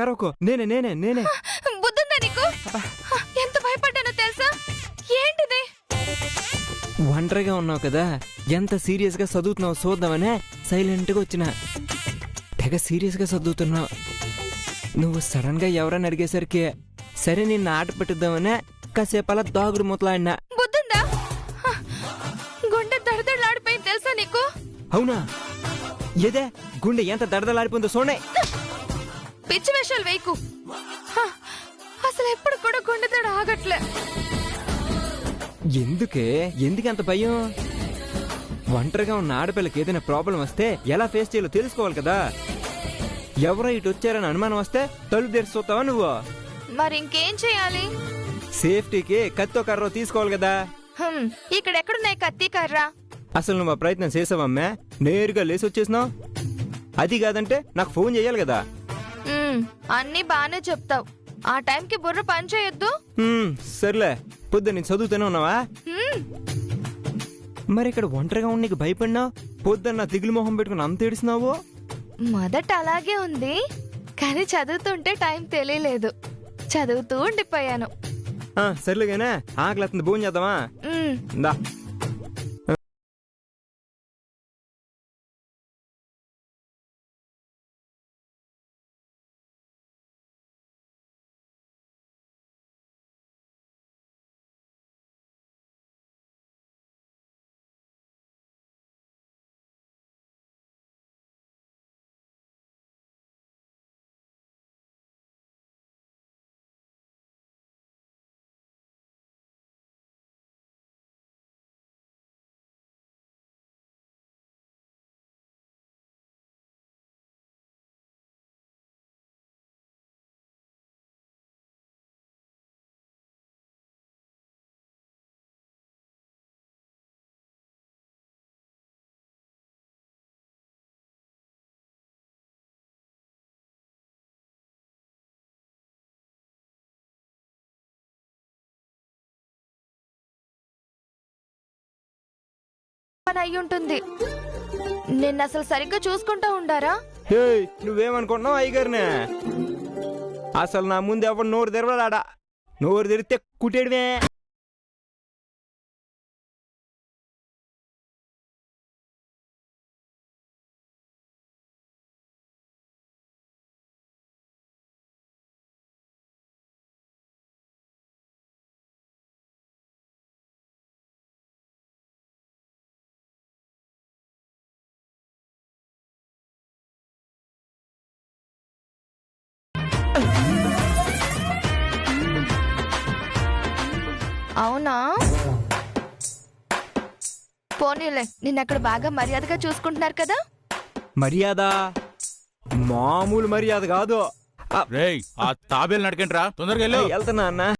అరవకు నేనే బుద్ధుందా నీకు? ఎంత భయపడ్డానో తెలుసా? ఏంటిది? ఒంటరిగా ఉన్నావు కదా, ఎంత సీరియస్ గా చదువుతున్నావు చూద్దామనే సైలెంట్ గా వచ్చిన. తెగ సీరియస్ గా చదువుతున్నావు. నువ్వు సడన్ గా ఎవరైనా అడిగేసరికి సరే నిన్ను ఆట పెట్టిద్దామనే కాసేపు అలా దాగుడు ముతలాడినా. బుద్ధుందా? గుండె దడదడలాడిపోయింది తెలుసా నీకు? అవునా? ఏదే గుండె ఎంత దడదలాడిపోయిందో చూడే. పిచ్చి వేషాలు వేయకు. అసలు ఎప్పుడు కూడా గుండె దడ ఆగట్లే. ఎందుకంత భయం? ఒంటరిగా ఉన్న ఆడపిల్లకి ఏదైనా ప్రాబ్లం వస్తే ఎలా ఫేస్ చేయాలో తెలుసుకోవాలి కదా. ఎవరో ఇటు వచ్చారని అనుమానం వస్తే తలుపు తెరిచి చూస్తావా నువ్వు? మరి ఇంకేం చేయాలి? సేఫ్టీకి కత్తో కర్రో తీసుకోవాలి కదా. ఇక్కడెక్కడున్నాయి కత్తి కర్ర? అసలు నువ్వు ఆ ప్రయత్నం చేసావమ్మా? నేరుగా లేసి వచ్చేసినావు. అది కాదంటే నాకు ఫోన్ చేయాలి కదా. అన్నీ బానే చెప్తావు, ఆ టైంకి బుర్ర పని చేయొద్దు. సర్లే, పొద్దు నేను చదువుతూనే ఉన్నావా? మరి ఇక్కడ ఒంటరిగా ఉండి నీకు భయపడినావు, పొద్దున్న దిగులు మొహం పెట్టుకుని అంత ఏడిసినావు. మొదట అలాగే ఉంది, కానీ చదువుతుంటే టైం తెలియలేదు, చదువుతూ ఉండిపోయాను. సర్లేగానే ఆకలి భోజనం చేద్దామా? దా. అయి ఉంటుంది. నిన్న అసలు సరిగ్గా చూసుకుంటా ఉండారా? నువ్వేమనుకుంటున్నావు అయ్యగారినే? అసలు నా ముందు ఎవరు నోరు తెరవడాడా? నోరు తెరిస్తే కుట్టేయడమే. అవునా? పోనీలే, నిన్నక్కడ బాగా మర్యాదగా చూసుకుంటున్నారు కదా. మర్యాద మామూలు మర్యాద కాదు. ఆ తాబేలు నడకండి రా, తొందరగా వెళ్తున్నా అన్న.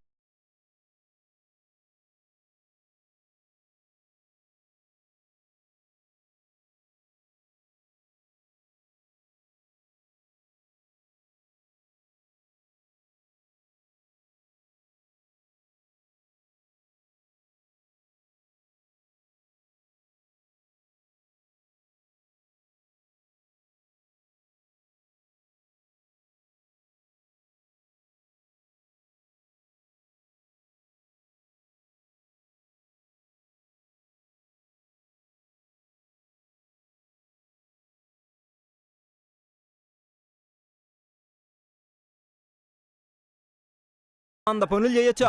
అంత పనులు చేయొచ్చా?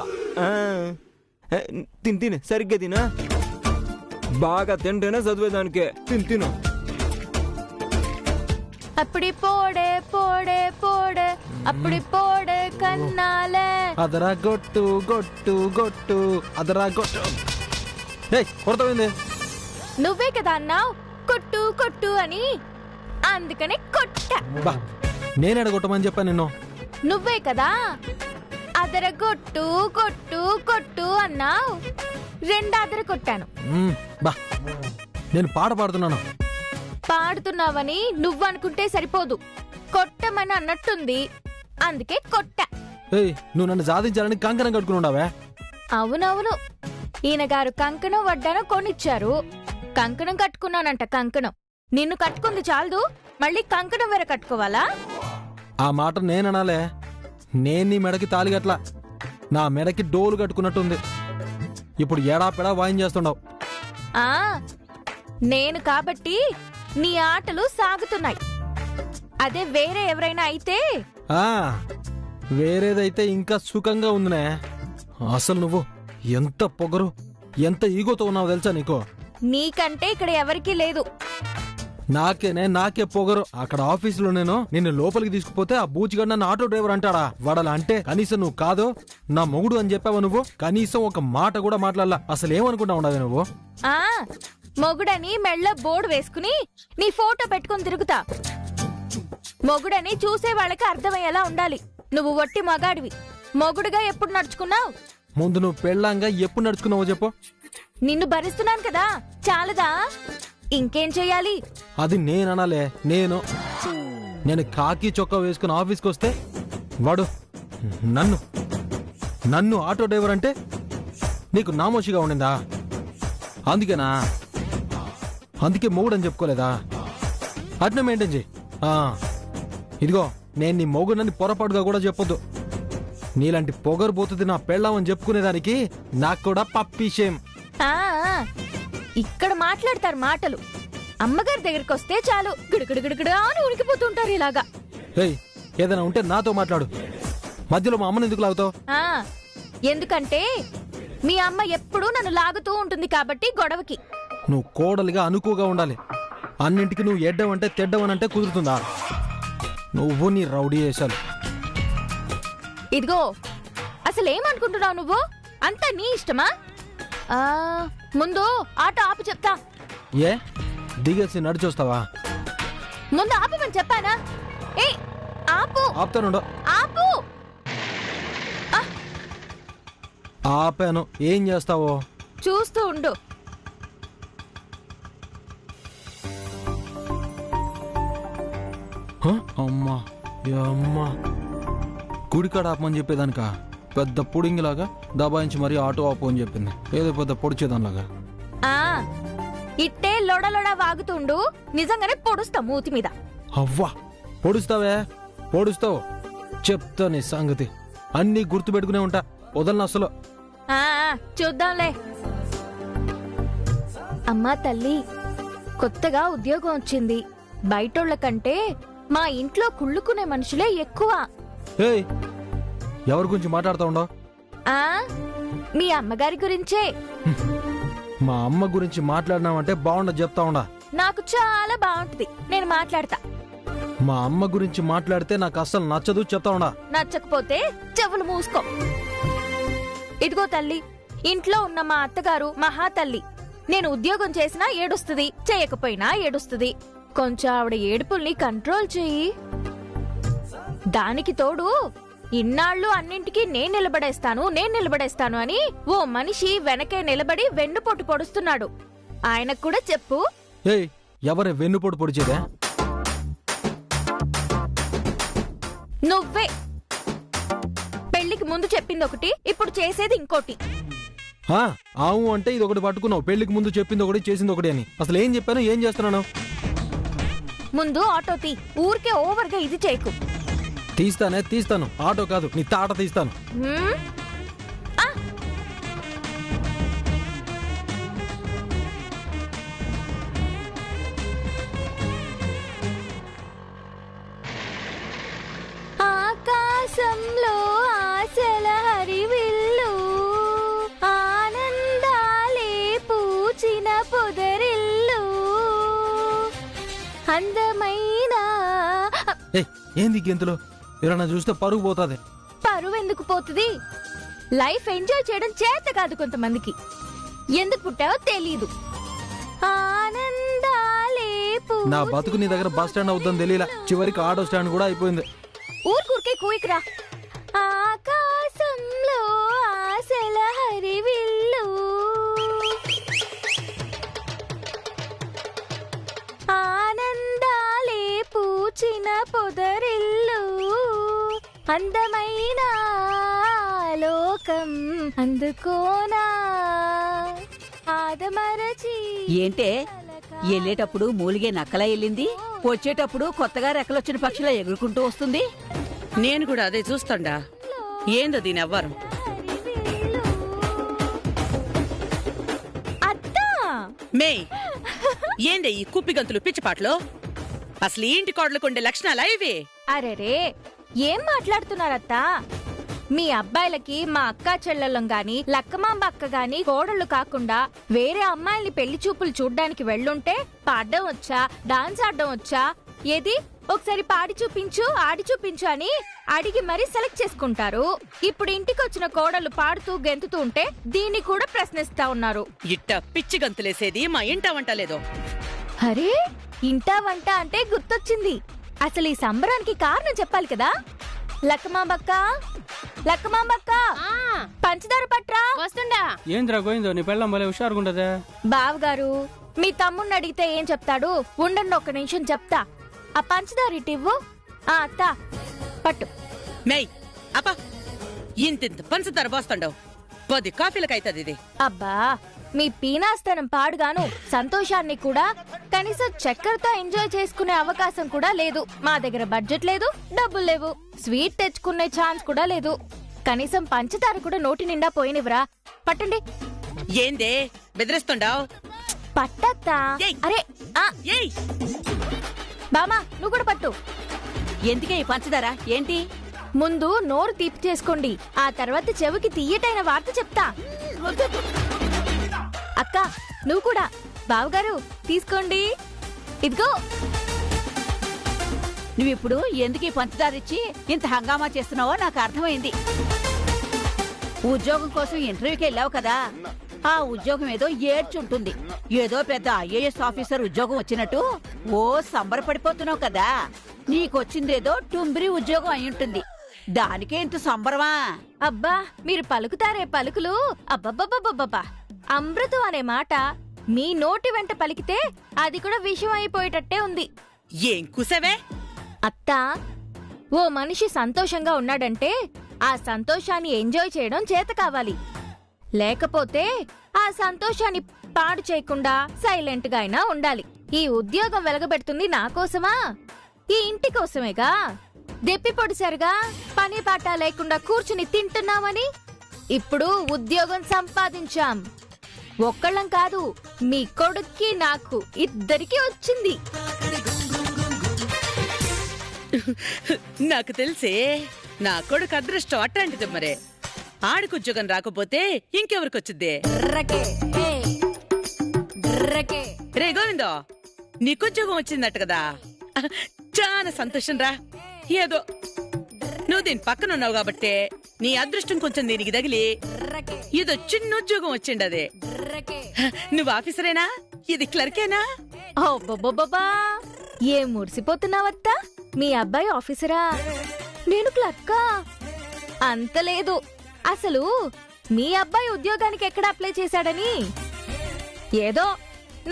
తిను సరిగ్గా తినా. బాగా తింటేనే చదివేదానికి. తిను. అప్పుడి పోడే పోడే పోడే అప్పుడి పోడే కన్నాలే. అదరా గొట్టు గొట్టు గొట్టు అదరా గొట్టు. కొడతావింది? నువ్వే కదా అన్నావు కొట్టు కొట్టు అని, అందుకనే కొట్టా. నేనేడ కొట్టమని చెప్పా నిన్ను? నువ్వే కదా అదర కొట్టు కొట్టు కొట్టు అన్నావు, రెండాదర కొట్టాను. బా, నేను పాట పాడుతున్నాను. పాడుతున్నావని నువ్వనుకుంటే సరిపోదు, కొట్టమని అన్నట్టుంది, అందుకే కొట్టా. నువ్వు నన్ను సాధించాలని కంకణం కట్టుకుని. అవునవును, ఈయన గారు కంకణం వడ్డానో కొనిచ్చారు, కంకణం కట్టుకున్నానంట. కంకణం నిన్ను కట్టుకుంది చాలదు, మళ్ళీ కంకణం వేరే కట్టుకోవాలా? ఆ మాట నేననాలే. నేను నీ మెడకి తాలిగట్లా, నా మెడకి డోలు కట్టుకున్నట్టుంది. ఇప్పుడు ఏడాపెడా వాయించేస్తుండవు. ఆ నేను కాబట్టి నీ ఆటలు సాగుతున్నాయి. అదే వేరే ఎవరైనా అయితే ఆ వేరేదైతే ఇంకా సుఖంగా ఉందినే. అసలు నువ్వు ఎంత పొగరు, ఎంత ఈగోతో ఉన్నావు తెలుసా నీకు? నీకంటే ఇక్కడ ఎవరికీ లేదు. నాకే పొగరు. అక్కడ ఆఫీసులో నేను నిన్ను లోపలికి తీసుకుపోతే ఆ బూచిగడ్డ నన్ను ఆటో డ్రైవర్ అంటాడా? వాడలా అంటే కనీసం నువ్వు కాదు నా మొగుడు అని చెప్పావా నువ్వు? కనీసం ఒక మాట కూడా మాట్లాడలా. అసలు ఏమనుకుంటా ఉండదు నువ్వు? ఆ మొగుడని మెళ్ళ బోర్డు వేసుకుని నీ ఫోటో పెట్టుకుని తిరుగుతా. మొగుడని చూసే వాళ్ళకి అర్థమయ్యేలా ఉండాలి. నువ్వు వట్టి మగాడివి. మొగుడుగా ఎప్పుడు నడుచుకున్నావు? ముందు నువ్వు పెళ్ళంగా ఎప్పుడు నడుచుకున్నావో చెప్పు. నిన్ను భరిస్తున్నాను కదా, చాలదా? ఇంకేం చెయ్యాలి? అది నేననాలే. నేను కాకి చొక్కా వేసుకుని ఆఫీస్కి వస్తే వాడు నన్ను ఆటో డ్రైవర్ అంటే నీకు నామోషిగా ఉండిందా? అందుకేనా? అందుకే మొగుడని చెప్పుకోలేదా? అట్నే మెయింటైన్ చేయి. ఇదిగో, నేను నీ మొగుడని పొరపాటుగా కూడా చెప్పొద్దు. నీలాంటి పొగరు పోతుంది నా పెళ్ళామని చెప్పుకునేదానికి నాకు కూడా పప్పి షేమ్. ఆ ఇక్కడ మాట్లాడతారు మాటలు. అమ్మగారి దగ్గరికి వస్తే చాలు గిడుగిడుగిడుగుడా అని ఉనికిపోతుంటారు ఇలాగా. ఏయ్, ఏదైనా ఉంటే నాతో మాట్లాడు. మధ్యలో మా అమ్మని ఎందుకు లాగుతావు? ఎందుకంటే మీ అమ్మ ఎప్పుడూ నన్ను లాగుతూ ఉంటుంది కాబట్టి గొడవకి. నువ్వు కోడలిగా అనుకుగా ఉండాలి. అన్నింటికి నువ్వు ఎడ్డవంటే తెడ్డవనంటే కుదురుతుందా? నువ్వు నీ రౌడీ వేశాలు. ఇదిగో, అసలేమనుకుంటున్నావు నువ్వు? అంతా నీ ఇష్టమా? ముందు ఆటో ఆపు చెప్తా. ఏ దిగేసి నడిచొస్తావా? ముందు ఆపమని చెప్పానా? ఏ ఆపు. ఆపుతానుండో. ఆపు. ఆపాను. ఏం చేస్తావో చూస్తూ ఉండు. అమ్మా అమ్మా, గుడికాడ ఆపమని చెప్పేదానిక పెద్ద పుడింగిలాగా దబాయించి మరీ ఆటో ఆపు అని చెప్పింది. ఏదో పెద్ద పొడిచేదానిలాగా. ఇట్టే లొడలొడ వాగుతుండు, నిజంగానే పొడుస్తా మూతి మీద. అవ్వా, పొడుస్తావే? పొడుస్తావు. చెప్తా నీ సంగతి. అన్నీ గుర్తు పెట్టుకునే ఉంటా, వదలను అసలు. చూద్దాంలే. అమ్మా తల్లి, కొత్తగా ఉద్యోగం వచ్చింది. బయటోళ్ల కంటే మా ఇంట్లో కుళ్ళుకునే మనుషులే ఎక్కువ. ఏయ్, ఎవరి గురించి మాట్లాడుతా ఉండవు? మీ అమ్మగారి గురించే. మా అమ్మ గురించి మాట్లాడినావంటే బాగుండదు చెప్తా ఉండా. నాకు చాలా బాగుంటది, నేను మాట్లాడతా. మా అమ్మ గురించి మాట్లాడితే నాకు అస్సలు నచ్చదు చెప్తా ఉండా. నచ్చకపోతే చెవులు మూసుకో. ఇదిగో తల్లి, ఇంట్లో ఉన్న మా అత్తగారు మహా తల్లి. నేను ఉద్యోగం చేసినా ఏడుస్తుంది, చేయకపోయినా ఏడుస్తుంది. కొంచెం ఆవిడ ఏడుపుల్ని కంట్రోల్ చెయ్యి. దానికి తోడు ఇన్నాళ్ళు అన్నింటికీ నేను నిలబడేస్తాను అని ఓ మనిషి వెనకే నిలబడి వెన్నుపోటు పొడుస్తున్నాడు. ఆయనకు కూడా చెప్పు. ఏయ్, ఎవరే వెన్నుపోటు పొడిచేదే? నువ్వే. పెళ్లికి ముందు చెప్పింది ఒకటి, ఇప్పుడు చేసేది ఇంకోటి. ఆవు అంటే ఇది ఒకటి పట్టుకున్నావు. పెళ్లికి ముందు చెప్పింది ఒకటి, చేసింది ఒకటి అని. అసలు ఏం చెప్పాను, ఏం చేస్తున్నాను? ముందు ఆటో తీ. ఊరికే ఓవర్గా ఇది చేయకు. తీస్తాను. ఆటో కాదు, నీ తాట తీస్తాను. ఆకాశంలో ఆశల హరివిల్లు, ఆనందాలే పూచిన పొదరిల్లు, అందమైన. ఏంది గెంతులు? ఎవరన్నా చూస్తే పరుగు పోతాది. పరువు ఎందుకు పోతుంది? లైఫ్ ఎంజాయ్ చేయడం చేత కాదు కొంతమందికి. ఎందుకు పుట్టావో తెలీదు. ఆనందాలే నా బతుకు నీ దగ్గర బస్ స్టాండ్ అవుతుందని తెలియలా. చివరికి ఆటో స్టాండ్ కూడా అయిపోయింది. ఊరికే కూయికిరా. ఆకాశంలో ఆశల హరివిల్లు, ఆనందాలే పూచిన పొదరిల్లు, అందమైన లోకం అందుకోనా ఆదమరచి. ఏంటే వెళ్ళేటప్పుడు మూలిగే నక్కలా వెళ్ళింది, వచ్చేటప్పుడు కొత్తగా రెక్కలొచ్చిన పక్షిలా ఎగురుకుంటూ వస్తుంది. నేను కూడా అదే చూస్తాండా. ఏందో దీని ఎవ్వరం. అత్తా మే ఏందే ఈ కుప్పి గంతులు పిచ్చిపాట్లు? అసలు ఈ ఇంటి కోడలకుండే లక్షణాలా ఇవి? అరెరే ఏం మాట్లాడుతున్నారత్తా? మీ అబ్బాయిలకి మా అక్కా చెల్లెళ్ళం గాని లక్కమాంబ అక్క గాని కోడళ్ళు కాకుండా వేరే అమ్మాయిల్ని పెళ్లి చూపులు చూడ్డానికి వెళ్ళుంటే పాడడం వచ్చా, డాన్స్ ఆడడం వచ్చా, ఏది ఒకసారి పాడి చూపించు ఆడి చూపించు అని అడిగి మరీ సెలెక్ట్ చేసుకుంటారు. ఇప్పుడు ఇంటికి వచ్చిన కోడళ్ళు పాడుతూ గెంతుతూ ఉంటే దీన్ని కూడా ప్రశ్నిస్తా ఉన్నారు. ఇట్ట పిచ్చి గంతులేసేది మా ఇంట వంట లేదో. అరే ఇంటా వంట అంటే గుర్తొచ్చింది. అసలు ఈ సంబరానికి కారణం చెప్పాలి కదా. లక్కమాంబక్క లక్కమాంబక్క పంచదార పట్రా. వస్తుండా. ఏంద్రా గోయిందో నీ పెళ్ళం భలే హుషారుగుండదే. బావగారు మీ తమ్ముడిని అడిగితే ఏం చెప్తాడు? ఉండండి ఒక్క నిమిషం చెప్తా. ఆ పంచదార ఇటివ్వు. ఆ అత్త పట్టు. మేయ్ అప్ప ఇంతింత పంచదార పోస్తాండవు. 10 కాఫీలకైతది ఇది. అబ్బా మీ పీనాస్తనం పాడుగాను సంతోషాన్ని కూడా కనీసం చక్కెరతో ఎంజాయ్ చేసుకునే అవకాశం కూడా లేదు. మా దగ్గర బడ్జెట్ లేదు, డబ్బులు లేవు, స్వీట్ తెచ్చుకునే ఛాన్స్ కూడా లేదు. కనీసం పంచదార కూడా నోటి నిండా పోయినవరా. పట్టండి. ఏందే బెదిరిస్తుండావు? పట్టత్తా. ఏయ్. అరే ఆ ఏయ్ బామా నువ్వు కూడా పట్టు. ఎందుకే ఈ పంచదార ఏంటి? ముందు నోరు తీపి చేసుకోండి, ఆ తర్వాత చెవికి తీయటైన వార్త చెప్తా. అక్క నువ్వు కూడా. బావగారు తీసుకోండి. ఇదిగో. నువ్విప్పుడు ఎందుకు ఈ పంచదార ఇచ్చి ఇంత హంగామా చేస్తున్నావో నాకు అర్థమైంది. ఉద్యోగం కోసం ఇంటర్వ్యూకి వెళ్ళావు కదా, ఆ ఉద్యోగం ఏదో ఏడ్చుంటుంది. ఏదో పెద్ద ఐఏఎస్ ఆఫీసర్ ఉద్యోగం వచ్చినట్టు ఓ సంబరపడిపోతున్నావు కదా. నీకొచ్చిందేదో టుంబ్రి ఉద్యోగం అయి ఉంటుంది. దానికే ఇంత సంబరమా? అబ్బా మీరు పలుకుతారే పలుకులు. అబ్బబ్బబ్బబ్బబ్బా అమృతం అనే మాట మీ నోటి వెంట పలికితే అది కూడా విషయం అయిపోయేటట్టే ఉంది. ఏం కుసవే? అత్తా ఓ మనిషి సంతోషంగా ఉన్నాడంటే ఆ సంతోషాన్ని ఎంజాయ్ చేయడం చేత కావాలి. లేకపోతే ఆ సంతోషాన్ని పాడు చేయకుండా సైలెంట్ గా అయినా ఉండాలి. ఈ ఉద్యోగం వెలగబెడుతుంది నా కోసమా? ఈ ఇంటి కోసమేగా. దెప్పి పొడిసారుగా పని పాట లేకుండా కూర్చుని తింటున్నామని. ఇప్పుడు ఉద్యోగం సంపాదించాం. ఒక్కళ్ళం కాదు, మీ కొడుక్కి నాకు ఇద్దరికి వచ్చింది. నాకు తెలిసే నా కొడుకు అదృష్టం అట్లాంటిది. మరే ఆడికి ఉద్యోగం రాకపోతే ఇంకెవరికొచ్చుద్దే? రే గోవిందో నీకుద్యోగం వచ్చిందట కదా, చాలా సంతోషం రా. ఏదో నువ్వు దీని పక్కన ఉన్నావు కాబట్టే నీ అదృష్టం కొంచెం దీనికి తగిలి ఏదో చిన్న ఉద్యోగం వచ్చిండదే. నువ్వు ఆఫీసరేనా? ఇది క్లర్కేనా? అబ్బబ్బబ్బబ్బా ఏం మురిసిపోతున్నావత్తా? మీ అబ్బాయి ఆఫీసరా, నేను క్లర్కా? అంతలేదు. అసలు మీ అబ్బాయి ఉద్యోగానికి ఎక్కడ అప్లై చేశాడని ఏదో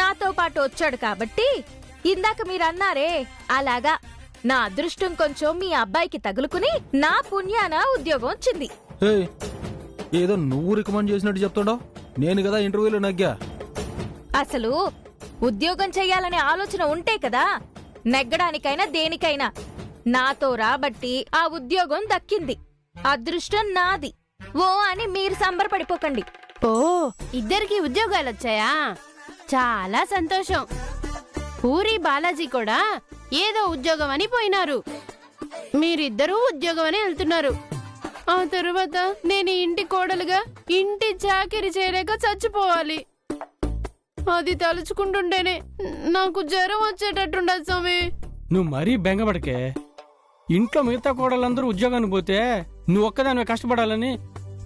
నాతో పాటు వచ్చాడు కాబట్టి ఇందాక మీరన్నారే అలాగా నా అదృష్టం కొంచెం మీ అబ్బాయికి తగులుకుని నా పుణ్యాన ఉద్యోగం వచ్చింది. ఏయ్, ఏదో నువ్వు రికమెండ్ చేసినట్టు చెప్తాడో. నేను కదా ఇంటర్వ్యూలో నగ్గా. అసలు ఉద్యోగం చెయ్యాలనే ఆలోచన ఉంటే కదా నెగ్గడానికైనా దేనికైనా. నాతో రాబట్టి ఆ ఉద్యోగం దక్కింది. అదృష్టం నాది ఓ అని మీరు సంబరపడిపోకండి. ఓ ఇద్దరికి ఉద్యోగాలు వచ్చాయా? చాలా సంతోషం. పూరి బాలాజీ కూడా ఏదో ఉద్యోగం అని పోయినారు, మీరిద్దరూ ఉద్యోగం అని వెళ్తున్నారు. ఆ తరువాత నేను ఇంటి కోడలుగా ఇంటి చాకిరి చేయలేక చచ్చిపోవాలి. అది తలుచుకుంటుంటేనే నాకు జ్వరం వచ్చేటట్టుండదు స్వామి. నువ్వు మరీ బెంగపడకే. ఇంట్లో మిగతా కోడలందరూ ఉద్యోగానికి పోతే నువ్వు ఒక్కదానివే కష్టపడాలని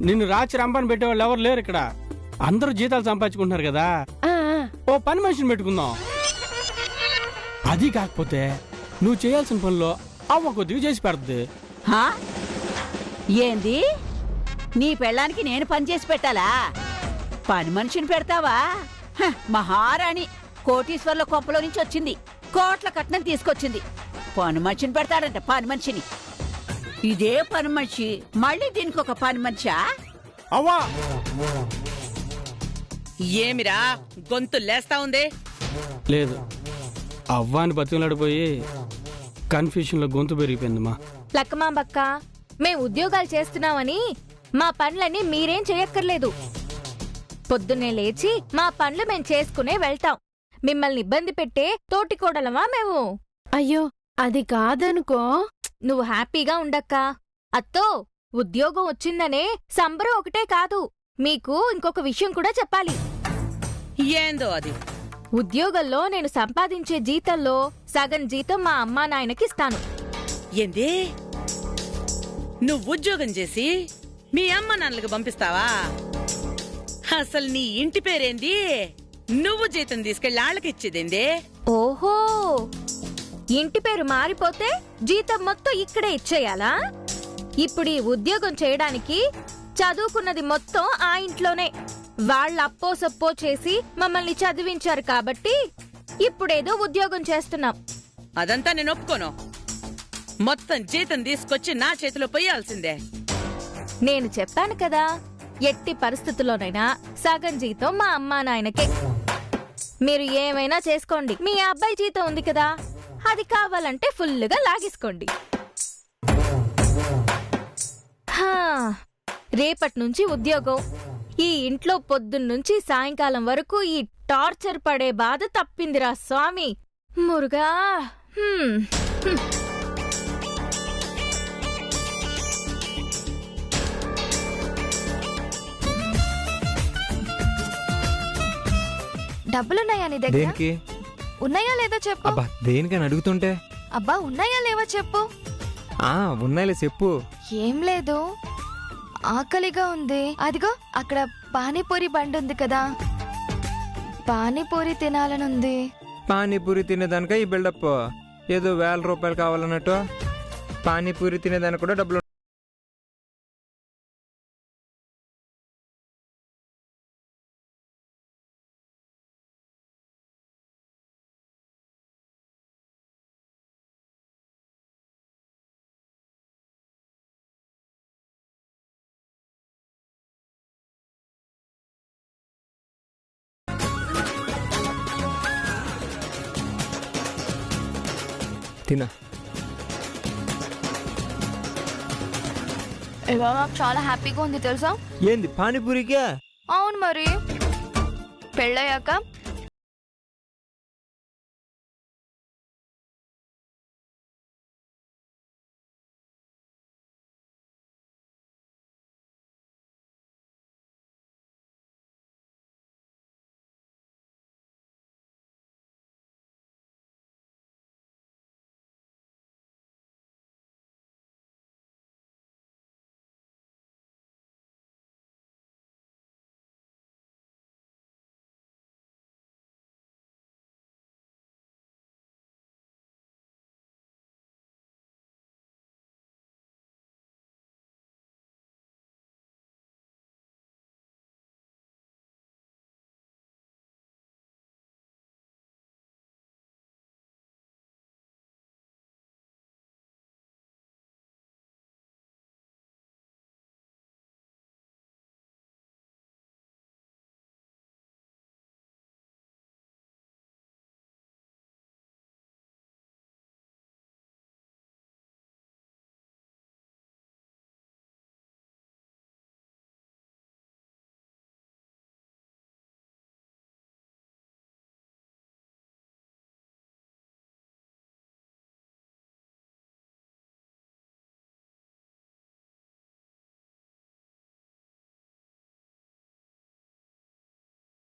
నిన్ను రాచి రంపాన్ని పెట్టేవాళ్ళు ఎవరు లేరు ఇక్కడ. అందరూ జీతాలు సంపాదించుకుంటున్నారు కదా, ఓ పని మనిషిని పెట్టుకుందాం. అది కాకపోతే నువ్వు చేయాల్సిన పనిలో అవ్వ కొద్దిగా చేసి పెడద్ది. హా? ఏంది? నీ పెళ్ళానికి నేను పని చేసి పెట్టాలా? పని మనిషిని పెడతావా? హ, మహారాణి కోటీశ్వర్ల కొంపలో నుంచి వచ్చింది, కోట్ల కట్నం తీసుకొచ్చింది. పని మనిషిని పెడతాడంట, పని మనిషిని. ఇదే పని మనిషి మళ్ళీ దీనికి ఒక పని మనిషా? అవ్వా ఏమిరా గొంతు లేస్తా ఉంది? లేదు, అవ్వాని బతిలాడిపోయి కన్ఫ్యూషన్లో గొంతు పెరిగిపోయిందమ్మా. లక్కమాంబక్క, మేం ఉద్యోగాలు చేస్తున్నామని మా పనులన్నీ మీరేం చేయక్కర్లేదు. పొద్దున్నే లేచి మా పనులు మేం చేసుకునే వెళ్తాం. మిమ్మల్ని ఇబ్బంది పెట్టే తోటికోడలమా మేము? అయ్యో అది కాదనుకో. నువ్వు హ్యాపీగా ఉండక్కా. అత్తో, ఉద్యోగం వచ్చిందనే సంబరం ఒకటే కాదు, మీకు ఇంకొక విషయం కూడా చెప్పాలి. ఏందో అది? ఉద్యోగంలో నేను సంపాదించే జీతంలో సగం జీతం మా అమ్మా నాయనకిస్తాను. ఏంది? నువ్వు ఉద్యోగం చేసి మీ అమ్మ నాన్నలకు పంపిస్తావా? అసలు నీ ఇంటి పేరేంది? నువ్వు జీతం తీసుకెళ్లి వాళ్ళకి ఇచ్చేదేందే? ఓహో, ఇంటి పేరు మారిపోతే జీతం మొత్తం ఇక్కడే ఇచ్చేయాలా? ఇప్పుడు ఈ ఉద్యోగం చేయడానికి చదువుకున్నది మొత్తం ఆ ఇంట్లోనే. వాళ్ళ అప్పో సప్పో చేసి మమ్మల్ని చదివించారు కాబట్టి ఇప్పుడేదో ఉద్యోగం చేస్తున్నాం. అదంతా నేను ఒప్పుకోను. మొత్తం జీతం తీసుకొచ్చి నా చేతిలో పోయాల్సిందే. నేను చెప్పాను కదా, ఎట్టి పరిస్థితుల్లోనైనా సగం జీతం మా అమ్మా నాయనకే. మీరు ఏమైనా చేసుకోండి, మీ అబ్బాయి జీతం ఉంది కదా, అది కావాలంటే ఫుల్లుగా లాగేసుకోండి. రేపటి నుంచి ఉద్యోగం. ఈ ఇంట్లో పొద్దున్నుంచి సాయంకాలం వరకు ఈ టార్చర్ పడే బాధ తప్పిందిరా స్వామి. మురుగా డబ్బులున్నాయా నీ దగ్గర? దేనికి? ఉన్నాయా లేదో చెప్పు. అబ్బా, దేనికని అడుగుతుంటే? అబ్బా ఉన్నాయా లేవో చెప్పు. ఉన్నాయిలే, చెప్పు. ఏం లేదు, ఆకలిగా ఉంది. అదిగో అక్కడ పానీపూరి బండి ఉంది కదా, పానీపూరి తినాలనుంది. పానీపూరి తినేదానిక ఈ బిల్డప్? ఏదో 1000 రూపాయలు కావాలన్నట్టు. పానీపూరి తినేదానికి కూడా డబ్బులు. తినా. ఇవాళ నాకు చాలా హ్యాపీగా ఉంది తెలుసా? ఏంది, పానీపూరికా? అవును మరి, పెళ్ళయ్యాక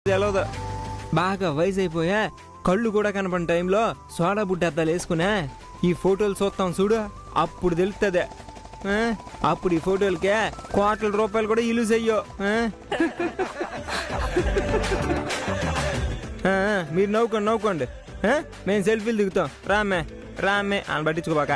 తెలవదు. బాగా వయసు అయిపోయా, కళ్ళు కూడా కనపడిన టైంలో సోడా బుడ్డద్దాలు వేసుకున్నా ఈ ఫోటోలు చూస్తాం చూడు, అప్పుడు తెలుస్తుంది. అప్పుడు ఈ ఫోటోలకే కోట్ల రూపాయలు కూడా యూజ్ అయ్యో. మీరు నవ్వుకోండి, మేము సెల్ఫీలు దిగుతాం. రామ్మే రామ్మే అని పట్టించుకోబాక.